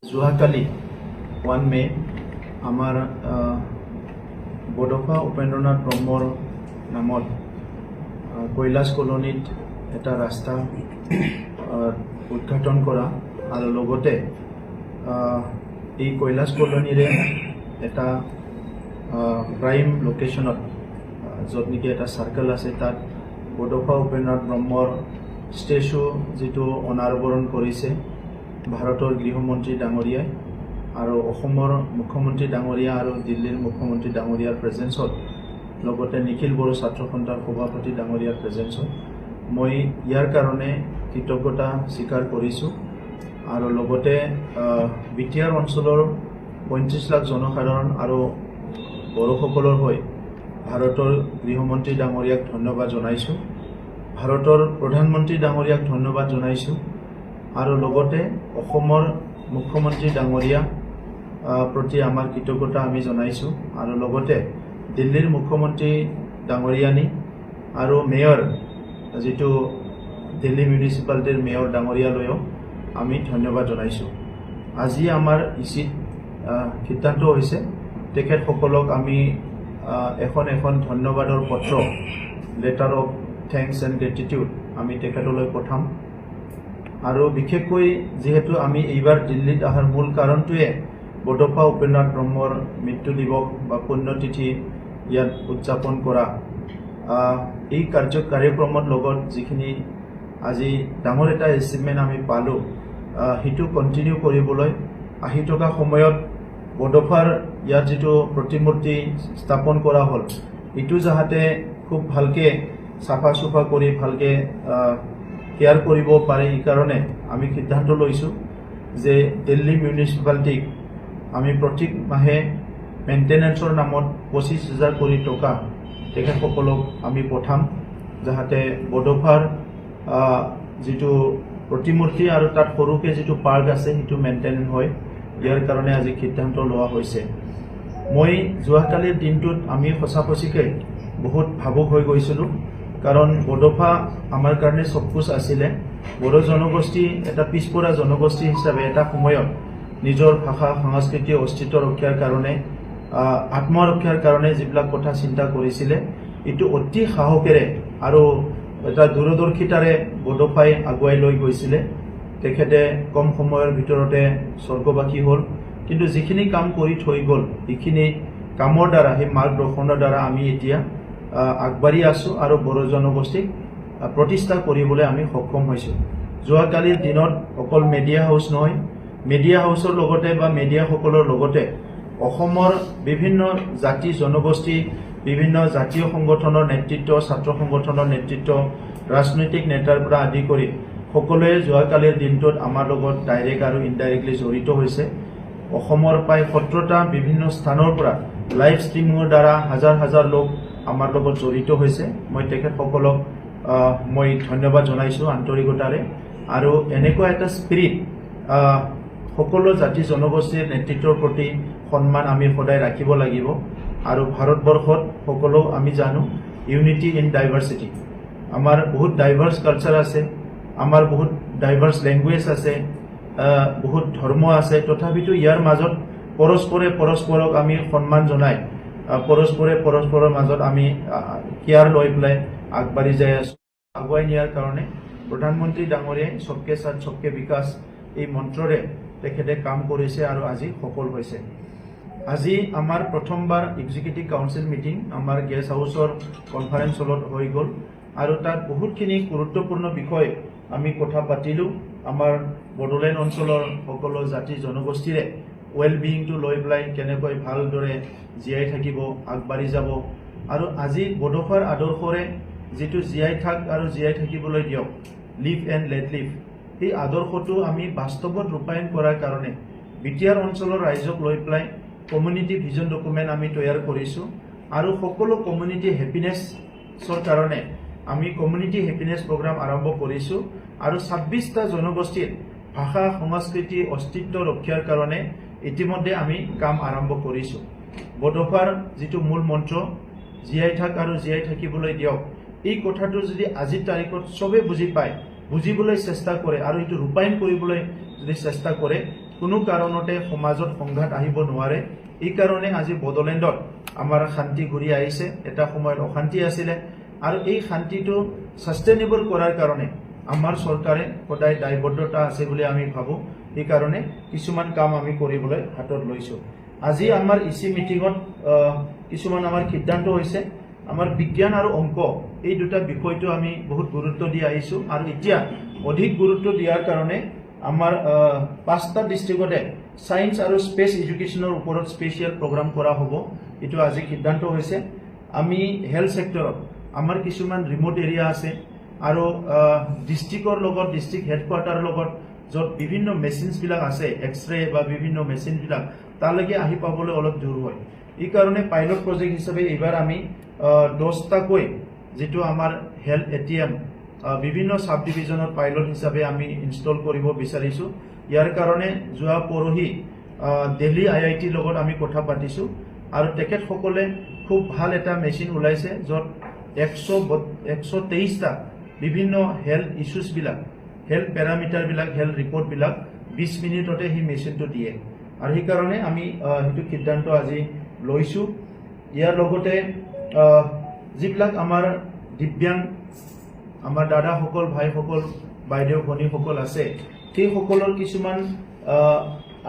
যোৱাকালি 1 মে আমাৰ বডফা উপেন্দ্ৰনাথ ব্ৰহ্মৰ নামত কৈলাশ কলনীত এটা ৰাস্তা উদ্ঘাটন কৰা আৰু লগতে এই কৈলাশ কলনীৰে এটা প্ৰাইম লোকেশ্যনত য'ত নেকি এটা চাৰ্কেল আছে তাত বডফা উপেন্দ্ৰনাথ ব্ৰহ্মৰ ষ্টেচু যিটো অনাবৰণ কৰিছে ভাৰতৰ গৃহমন্ত্ৰী ডাঙৰীয়াই আৰু অসমৰ মুখ্যমন্ত্ৰী ডাঙৰীয়া আৰু দিল্লীৰ মুখ্যমন্ত্ৰী ডাঙৰীয়াৰ প্ৰেজেন্সত লগতে নিখিল বড়ো ছাত্ৰ সন্থাৰ সভাপতি ডাঙৰীয়াৰ প্ৰেজেন্সত মই ইয়াৰ কাৰণে কৃতজ্ঞতা স্বীকাৰ কৰিছোঁ আৰু লগতে বিটিআৰ অঞ্চলৰ 35 লাখ জনসাধাৰণ আৰু বড়োসকলৰ হৈ ভাৰতৰ গৃহমন্ত্ৰী ডাঙৰীয়াক ধন্যবাদ জনাইছোঁ ভাৰতৰ প্ৰধানমন্ত্ৰী ডাঙৰীয়াক ধন্যবাদ জনাইছোঁ আৰু লগতে অসমৰ মুখ্যমন্ত্ৰী ডাঙৰীয়া প্ৰতি আমাৰ কৃতজ্ঞতা আমি জনাইছোঁ আৰু লগতে দিল্লীৰ মুখ্যমন্ত্ৰী ডাঙৰীয়ানী আৰু মেয়ৰ যিটো দিল্লী মিউনিচিপালিটিৰ মেয়ৰ ডাঙৰীয়ালৈও আমি ধন্যবাদ জনাইছোঁ আজি আমাৰ ইচিত সিদ্ধান্ত হৈছে তেখেতসকলক আমি এখন ধন্যবাদৰ পত্ৰ letter of thanks and gratitude আমি তেখেতলৈ পঠাম আৰু বিশেষকৈ যেহেতু আমি এইবাৰ দিল্লীত অহাৰ মূল কাৰণটোৱে বডফা উপেন্দ্ৰনাথ ব্ৰহ্মৰ মৃত্যু দিৱস বা পুণ্যতিথি ইয়াত উদযাপন কৰা এই কাৰ্যক্ৰমৰ লগত যিখিনি আজি ডাঙৰ এটা এচিভমেণ্ট আমি পালোঁ সেইটো কণ্টিনিউ কৰিবলৈ আহি থকা সময়ত বডফাৰ ইয়াত যিটো প্ৰতিমূৰ্তি স্থাপন কৰা হ'ল এইটো যাতে খুব ভালকৈ চাফা চুফা কৰি ভালকৈ কেয়াৰ কৰিব পাৰে এই কাৰণে আমি সিদ্ধান্ত লৈছোঁ যে দিল্লী মিউনিচিপালিটিক আমি প্ৰতি মাহে মেইনটেনেন্সৰ নামত 25,000 কোটি টকা তেখেতসকলক আমি পঠাম যাতে বডফাৰ যিটো প্ৰতিমূৰ্তি আৰু তাত সৰুকৈ যিটো পাৰ্ক আছে সেইটো মেইনটেইন হয় ইয়াৰ কাৰণে আজি সিদ্ধান্ত লোৱা হৈছে মই যোৱাকালিৰ দিনটোত আমি সঁচাকৈ বহুত ভাবুক হৈ গৈছিলোঁ কাৰণ বডফা আমাৰ কাৰণে চবকুচ আছিলে বড়ো জনগোষ্ঠী এটা পিছপৰা জনগোষ্ঠী হিচাপে এটা সময়ত নিজৰ ভাষা সংস্কৃতি অস্তিত্ব ৰক্ষাৰ কাৰণে আত্মৰক্ষাৰ কাৰণে যিবিলাক কথা চিন্তা কৰিছিলে এইটো অতি সাহসেৰে আৰু এটা দূৰদৰ্শিতাৰে বডফাই আগুৱাই লৈ গৈছিলে তেখেতে কম সময়ৰ ভিতৰতে স্বৰ্গবাসী হ'ল কিন্তু যিখিনি কাম কৰি থৈ গ'ল এইখিনি কামৰ দ্বাৰা সেই মাৰ্গদৰ্শনৰ দ্বাৰা আমি এতিয়া আগবাঢ়ি আছোঁ আৰু বড়ো জনগোষ্ঠীক প্ৰতিষ্ঠা কৰিবলৈ আমি সক্ষম হৈছোঁ যোৱাকালিৰ দিনত অকল মিডিয়া হাউচ নহয় মিডিয়া হাউচৰ লগতে বা মিডিয়াসকলৰ লগতে অসমৰ বিভিন্ন জাতি জনগোষ্ঠী বিভিন্ন জাতীয় সংগঠনৰ নেতৃত্ব ছাত্ৰ সংগঠনৰ নেতৃত্ব ৰাজনৈতিক নেতাৰ পৰা আদি কৰি সকলোৱে যোৱাকালিৰ দিনটোত আমাৰ লগত ডাইৰেক্ট আৰু ইনডাইৰেক্টলি জড়িত হৈছে অসমৰ প্ৰায় 17টা বিভিন্ন স্থানৰ পৰা লাইভ ষ্ট্ৰীমিঙৰ দ্বাৰা হাজাৰ লোক আমাৰ লগত জড়িত হৈছে মই তেখেতসকলক মই ধন্যবাদ জনাইছোঁ আন্তৰিকতাৰে আৰু এনেকুৱা এটা স্পিৰিট সকলো জাতি জনগোষ্ঠীৰ নেতৃত্বৰ প্ৰতি সন্মান আমি সদায় ৰাখিব লাগিব আৰু ভাৰতবৰ্ষত সকলো আমি জানো ইউনিটি ইন ডাইভাৰ্চিটি আমাৰ বহুত ডাইভাৰ্ছ কালচাৰ আছে আমাৰ বহুত ডাইভাৰ্ছ লেংগুৱেজ আছে বহুত ধৰ্ম আছে তথাপিতো ইয়াৰ মাজত পৰস্পৰক আমি সন্মান জনাই পৰস্পৰৰ মাজত আমি কেয়াৰ লৈ পেলাই আগবাঢ়ি যাই আছোঁ আগুৱাই নিয়াৰ কাৰণে প্ৰধানমন্ত্ৰী ডাঙৰীয়াই সবকে সাথ সবকে বিকাশ এই মন্ত্ৰৰে তেখেতে কাম কৰিছে আৰু আজি সফল হৈছে আজি আমাৰ প্ৰথমবাৰ এক্সিকিউটিভ কাউন্সিল মিটিং আমাৰ গেষ্ট হাউচৰ কনফাৰেন্স হলত হৈ গ'ল আৰু তাত বহুতখিনি গুৰুত্বপূৰ্ণ বিষয় আমি কথা পাতিলোঁ আমাৰ বড়োলেণ্ড অঞ্চলৰ সকলো জাতি জনগোষ্ঠীৰে ৱেল বিয়িংটো লৈ পেলাই কেনেকৈ ভালদৰে জীয়াই থাকিব আগবাঢ়ি যাব আৰু আজি বডফাৰ আদৰ্শৰে যিটো জীয়াই থাক আৰু জীয়াই থাকিবলৈ দিয়ক লিভ এণ্ড লেট লিভ এই আদৰ্শটো আমি বাস্তৱত ৰূপায়ণ কৰাৰ কাৰণে বিটিআৰ অঞ্চলৰ ৰাইজক লৈ পেলাই কমিউনিটি ভিজন ডকুমেণ্ট আমি তৈয়াৰ কৰিছোঁ আৰু সকলো কমিউনিটি হেপিনেছৰ কাৰণে আমি কমিউনিটি হেপিনেছ প্ৰগ্ৰাম আৰম্ভ কৰিছোঁ আৰু 26টা জনগোষ্ঠীৰ ভাষা সংস্কৃতি অস্তিত্ব ৰক্ষাৰ কাৰণে ইতিমধ্যে আমি কাম আৰম্ভ কৰিছোঁ বডফাৰ যিটো মূল মন্ত্ৰ জীয়াই থাক আৰু জীয়াই থাকিবলৈ দিয়ক এই কথাটো যদি আজিৰ তাৰিখত চবে বুজি পায় বুজিবলৈ চেষ্টা কৰে আৰু এইটো ৰূপায়ণ কৰিবলৈ যদি চেষ্টা কৰে কোনো কাৰণতে সমাজত সংঘাত আহিব নোৱাৰে। এই কাৰণে আজি বড়োলেণ্ডত আমাৰ শান্তি ঘূৰি আহিছে। এটা সময়ত অশান্তি আছিলে আৰু এই শান্তিটো সাষ্টেইনেবল কৰাৰ কাৰণে আমাৰ চৰকাৰে সদায় দায়বদ্ধতা আছে বুলি আমি ভাবোঁ। সেইকাৰণে কিছুমান কাম আমি কৰিবলৈ হাতত লৈছোঁ। আজি আমাৰ ইচি মিটিঙত কিছুমান আমাৰ সিদ্ধান্ত হৈছে। আমাৰ বিজ্ঞান আৰু অংক এই দুটা বিষয়টো আমি বহুত গুৰুত্ব দি আহিছোঁ আৰু এতিয়া অধিক গুৰুত্ব দিয়াৰ কাৰণে আমাৰ 5টা ডিষ্ট্ৰিক্টতে সায়েন্স আৰু স্পেচ এডুকেশ্যনৰ ওপৰত স্পেচিয়েল প্ৰগ্ৰাম কৰা হ'ব। এইটো আজি সিদ্ধান্ত হৈছে। আমি হেল্থ ছেক্টৰত আমাৰ কিছুমান ৰিমোট এৰিয়া আছে আৰু ডিষ্ট্ৰিক্টৰ লগত ডিষ্ট্ৰিক্ট হেডকোৱাৰ্টাৰৰ লগত য'ত বিভিন্ন মেচিনছবিলাক আছে, এক্সৰে বা বিভিন্ন মেচিনবিলাক তালৈকে আহি পাবলৈ অলপ দূৰ হয়। এই কাৰণে পাইলট প্ৰজেক্ট হিচাপে এইবাৰ আমি 10টাকৈ যিটো আমাৰ হেল্থ ATM বিভিন্ন সাব ডিভিজনৰ পাইলট হিচাপে আমি ইনষ্টল কৰিব বিচাৰিছোঁ। ইয়াৰ কাৰণে যোৱা পৰহি দিল্লী IITৰ লগত আমি কথা পাতিছোঁ আৰু তেখেতসকলে খুব ভাল এটা মেচিন ওলাইছে য'ত 123টা বিভিন্ন হেল্থ ইছ্যুজবিলাক, হেল্থ পেৰামিটাৰবিলাক, হেল্থ ৰিপৰ্টবিলাক 20 মিনিটতে সেই মেচিনটো দিয়ে আৰু সেইকাৰণে আমি সেইটো সিদ্ধান্ত আজি লৈছোঁ। ইয়াৰ লগতে যিবিলাক আমাৰ দিব্যাংগ আমাৰ দাদাসকল, ভাইসকল, বাইদেউ, ভনীসকল আছে, সেইসকলৰ কিছুমান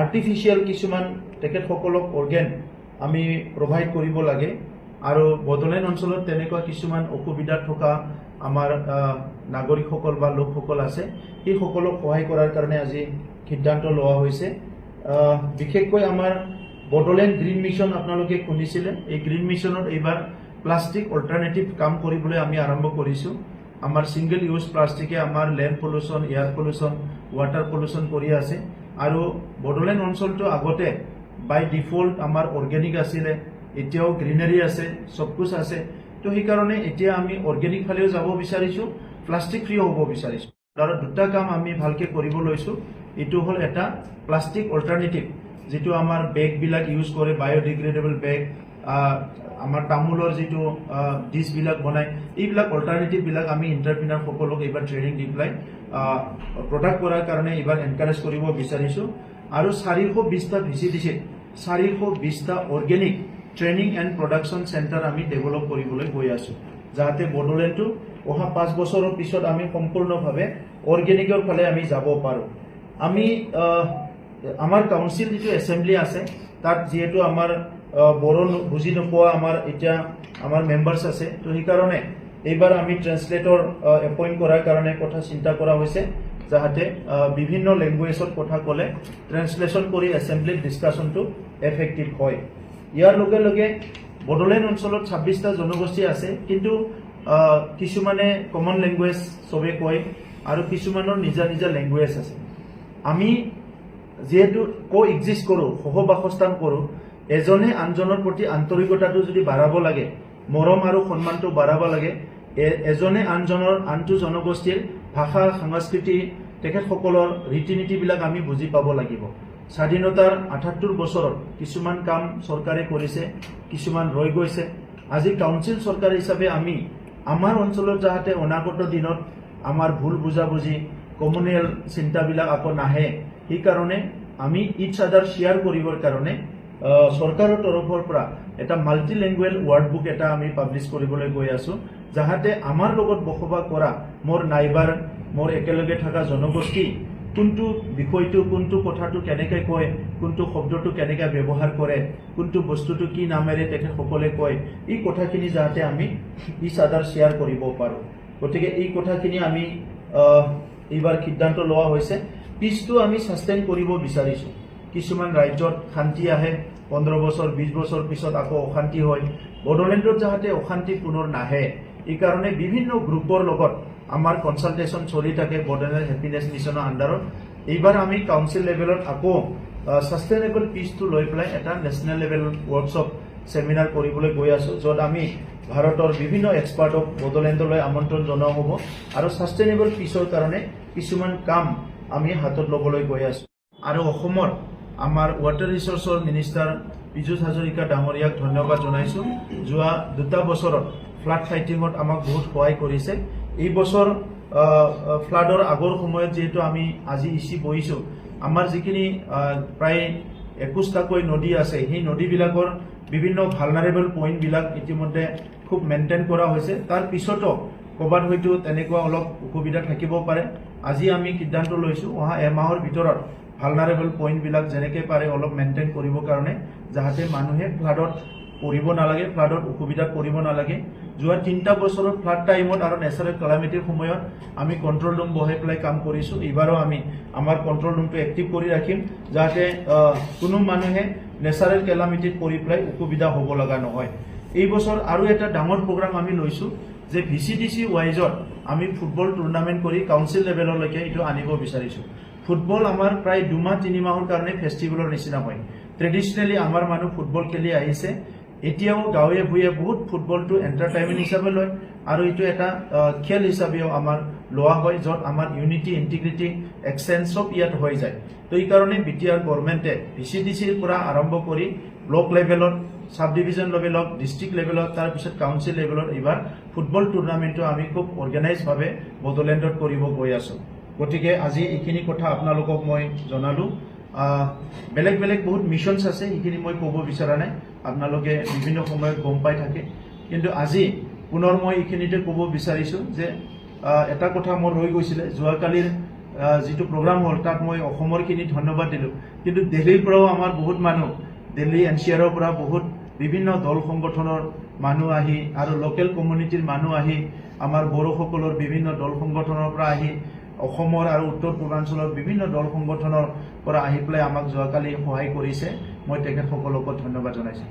আৰ্টিফিচিয়েল কিছুমান তেখেতসকলক অৰ্গেন আমি প্ৰভাইড কৰিব লাগে আৰু বড়োলেণ্ড অঞ্চলত তেনেকুৱা কিছুমান অসুবিধাত থকা আমাৰ নাগৰিকসকল বা লোকসকল আছে, সেইসকলক সহায় কৰাৰ কাৰণে আজি সিদ্ধান্ত লোৱা হৈছে। বিশেষকৈ আমাৰ বড়োলেণ্ড গ্ৰীণ মিছন আপোনালোকে শুনিছিলে। এই গ্ৰীণ মিছনত এইবাৰ প্লাষ্টিক অল্টাৰনেটিভ কাম কৰিবলৈ আমি আৰম্ভ কৰিছোঁ। আমাৰ ছিংগল ইউজ প্লাষ্টিকে আমাৰ land pollution, air pollution, water pollution কৰি আছে আৰু বড়োলেণ্ড অঞ্চলটো আগতে বাই ডিফল্ট আমাৰ অৰ্গেনিক আছিলে, এতিয়াও গ্ৰীনাৰী আছে, চবকুছ আছে। তো সেইকাৰণে এতিয়া আমি অৰ্গেনিক ফালেও যাব বিচাৰিছোঁ, প্লাষ্টিক ফ্ৰীও হ'ব বিচাৰিছোঁ। আৰু দুটা কাম আমি ভালকৈ কৰিব লৈছোঁ। এইটো হ'ল এটা প্লাষ্টিক অল্টাৰনেটিভ, যিটো আমাৰ বেগবিলাক ইউজ কৰে, বায়'ডিগ্ৰেডেবল বেগ, আমাৰ তামোলৰ যিটো ডিছবিলাক বনায়, এইবিলাক অল্টাৰনেটিভবিলাক আমি এণ্টাৰপ্ৰিনাৰসকলক এইবাৰ ট্ৰেইনিং দি পেলাই প্ৰডাক্ট কৰাৰ কাৰণে এইবাৰ এনকাৰেজ কৰিব বিচাৰিছোঁ। আৰু 420টা VCDCত 420টা organic training and production centre আমি ডেভেলপ কৰিবলৈ গৈ আছোঁ, যাতে বড়োলেণ্ডটো অহা 5 বছৰৰ পিছত আমি সম্পূৰ্ণভাৱে অৰ্গেনিকৰ ফালে আমি যাব পাৰোঁ। আমি আমাৰ কাউন্সিল যিটো এছেম্বলি আছে, তাত যিহেতু আমাৰ বড়ো বুজি নোপোৱা আমাৰ এতিয়া আমাৰ মেম্বাৰ্ছ আছে, তো সেইকাৰণে এইবাৰ আমি ট্ৰেন্সলেটৰ এপইণ্ট কৰাৰ কাৰণে কথা চিন্তা কৰা হৈছে, যাতে বিভিন্ন লেংগুৱেজত কথা ক'লে ট্ৰেন্সলেশ্যন কৰি এছেম্বলিত ডিছকাশ্যনটো এফেক্টিভ হয়। ইয়াৰ লগে লগে বড়োলেণ্ড অঞ্চলত 26টা জনগোষ্ঠী আছে, কিন্তু কিছুমানে কমন লেংগুৱেজ চবে কয় আৰু কিছুমানৰ নিজা নিজা লেংগুৱেজ আছে। আমি যিহেতু কোএক্সিষ্ট কৰোঁ, সহবাসস্থান কৰোঁ, এজনে আনজনৰ প্ৰতি আন্তৰিকতাটো যদি বাঢ়াব লাগে, মৰম আৰু সন্মানটো বাঢ়াব লাগে, এজনে আনটো জনগোষ্ঠীৰ ভাষা, সংস্কৃতি, তেখেতসকলৰ ৰীতি নীতিবিলাক আমি বুজি পাব লাগিব। স্বাধীনতাৰ 78 বছৰত কিছুমান কাম চৰকাৰে কৰিছে, কিছুমান ৰৈ গৈছে। আজি কাউন্সিল চৰকাৰ হিচাপে আমি আমাৰ অঞ্চলত যাতে অনাগত দিনত আমাৰ ভুল বুজাবুজি, কমিউনেল চিন্তাবিলাক আকৌ নাহে, সেইকাৰণে আমি ইচ আদাৰ শ্বেয়াৰ কৰিবৰ কাৰণে চৰকাৰৰ তৰফৰ পৰা এটা মাল্টি লেংগুৱেজ ৱাৰ্ড বুক এটা আমি পাব্লিছ কৰিবলৈ গৈ আছোঁ, যাতে আমাৰ লগত বসবাস কৰা মোৰ নাইবাৰ, মোৰ একেলগে থকা জনগোষ্ঠী কোনটো বিষয়টো, কোনটো কথাটো কেনেকৈ কয়, কোনটো শব্দটো কেনেকৈ ব্যৱহাৰ কৰে, কোনটো বস্তুটো কি নামেৰে তেখেতসকলে কয়, এই কথাখিনি যাতে আমি ইচ আদাৰ শ্বেয়াৰ কৰিব পাৰোঁ। গতিকে এই কথাখিনি আমি এইবাৰ সিদ্ধান্ত লোৱা হৈছে। পিছটো আমি ছাষ্টেইন কৰিব বিচাৰিছোঁ। কিছুমান ৰাজ্যত শান্তি আহে, 15 বছৰ 20 বছৰ পিছত আকৌ অশান্তি হয়। বড়োলেণ্ডত যাতে অশান্তি পুনৰ নাহে, এই কাৰণে বিভিন্ন গ্ৰুপৰ লগত আমাৰ কনচালটেশ্যন চলি থাকে বড়োলেণ্ড হেপিনেছ মিছনৰ আণ্ডাৰত। এইবাৰ আমি কাউন্সিল লেভেলত আকৌ ছাষ্টেইনেবল পিচটো লৈ পেলাই এটা নেশ্যনেল লেভেল ৱৰ্কশ্বপ চেমিনাৰ কৰিবলৈ গৈ আছোঁ, য'ত আমি ভাৰতৰ বিভিন্ন এক্সপাৰ্টক বড়োলেণ্ডলৈ আমন্ত্ৰণ জনোৱা হ'ব আৰু ছাষ্টেইনেবল পিচৰ কাৰণে কিছুমান কাম আমি হাতত ল'বলৈ গৈ আছোঁ। আৰু অসমৰ আমাৰ ৱাটাৰ ৰিচোৰ্চৰ মিনিষ্টাৰ পীযুষ হাজৰিকা ডাঙৰীয়াক ধন্যবাদ জনাইছোঁ। যোৱা 2টা বছৰত ফ্লাড ফাইটিঙত আমাক বহুত সহায় কৰিছে। এই বছৰ ফ্লাডৰ আগৰ সময়ত যিহেতু আমি আজি ইচি বহিছোঁ, আমাৰ যিখিনি প্ৰায় 21টাকৈ নদী আছে সেই নদীবিলাকৰ বিভিন্ন ভালনাৰেবল পইণ্টবিলাক ইতিমধ্যে খুব মেইনটেইন কৰা হৈছে তাৰ পিছতো ক'ৰবাত হয়তো তেনেকুৱা অলপ অসুবিধা থাকিব পাৰে আজি আমি সিদ্ধান্ত লৈছোঁ অহা এমাহৰ ভিতৰত ভালনাৰেবল পইণ্টবিলাক যেনেকৈ পাৰে অলপ মেইনটেইন কৰিবৰ কাৰণে যাতে মানুহে ফ্লাডত পৰিব নালাগে ফ্লাডত অসুবিধাত পৰিব নালাগে যোৱা 3টা বছৰত ফ্লাড টাইমত আৰু নেচাৰেল ক্লাইমেটিৰ সময়ত আমি কণ্ট্ৰল ৰুম বহাই পেলাই কাম কৰিছোঁ এইবাৰো আমি আমাৰ কণ্ট্ৰল ৰুমটো এক্টিভ কৰি ৰাখিম যাতে কোনো মানুহে নেচাৰেল ক্লাইমেটিত পৰি পেলাই অসুবিধা হ'ব লগা নহয় এই বছৰ আৰু এটা ডাঙৰ প্ৰগ্ৰাম আমি লৈছোঁ যে VCDC ৱাইজত আমি ফুটবল টুৰ্ণামেণ্ট কৰি কাউন্সিল লেভেললৈকে এইটো আনিব বিচাৰিছোঁ ফুটবল আমাৰ প্ৰায় 2 মাহ 3 মাহৰ কাৰণে ফেষ্টিভেলৰ নিচিনা হয় ট্ৰেডিশ্যনেলি আমাৰ মানুহ ফুটবল খেলি আহিছে এতিয়াও গাঁৱে ভূঞে বহুত ফুটবলটো এণ্টাৰটেইনমেণ্ট হিচাপে লয় আৰু এইটো এটা খেল হিচাপেও আমাৰ লোৱা হয় য'ত আমাৰ ইউনিটি ইণ্টিগ্ৰিটি এক্সচেঞ্জ চব ইয়াত হৈ যায় তো এই কাৰণে BTR গভৰ্ণমেণ্টে VCDCৰ পৰা আৰম্ভ কৰি ব্লক লেভেলত সাব ডিভিজন লেভেলত ডিষ্ট্ৰিক্ট লেভেলত তাৰপিছত কাউন্সিল লেভেলত এইবাৰ ফুটবল টুৰ্ণামেণ্টটো আমি খুব অৰ্গেনাইজভাৱে বড়োলেণ্ডত কৰিব গৈ আছোঁ গতিকে আজি এইখিনি কথা আপোনালোকক মই জনালোঁ বেলেগ বেলেগ বহুত মিছনছ আছে এইখিনি মই ক'ব বিচৰা নাই আপোনালোকে বিভিন্ন সময়ত গম পাই থাকে কিন্তু আজি পুনৰ মই এইখিনিতে ক'ব বিচাৰিছোঁ যে এটা কথা মোৰ ৰৈ গৈছিলে যোৱাকালিৰ যিটো প্ৰগ্ৰাম হ'ল তাত মই অসমৰখিনি ধন্যবাদ দিলোঁ কিন্তু দিল্লীৰ পৰাও আমাৰ বহুত মানুহ দিল্লী NCRৰ পৰা বহুত বিভিন্ন দল সংগঠনৰ মানুহ আহি আৰু লোকেল কমিউনিটিৰ মানুহ আহি আমাৰ বড়োসকলৰ বিভিন্ন দল সংগঠনৰ পৰা আহি অসমৰ আৰু উত্তৰ পূৰ্বাঞ্চলৰ বিভিন্ন দল সংগঠনৰ পৰা আহি পেলাই আমাক যোৱাকালি সহায় কৰিছে মই তেখেতসকলক ধন্যবাদ জনাইছোঁ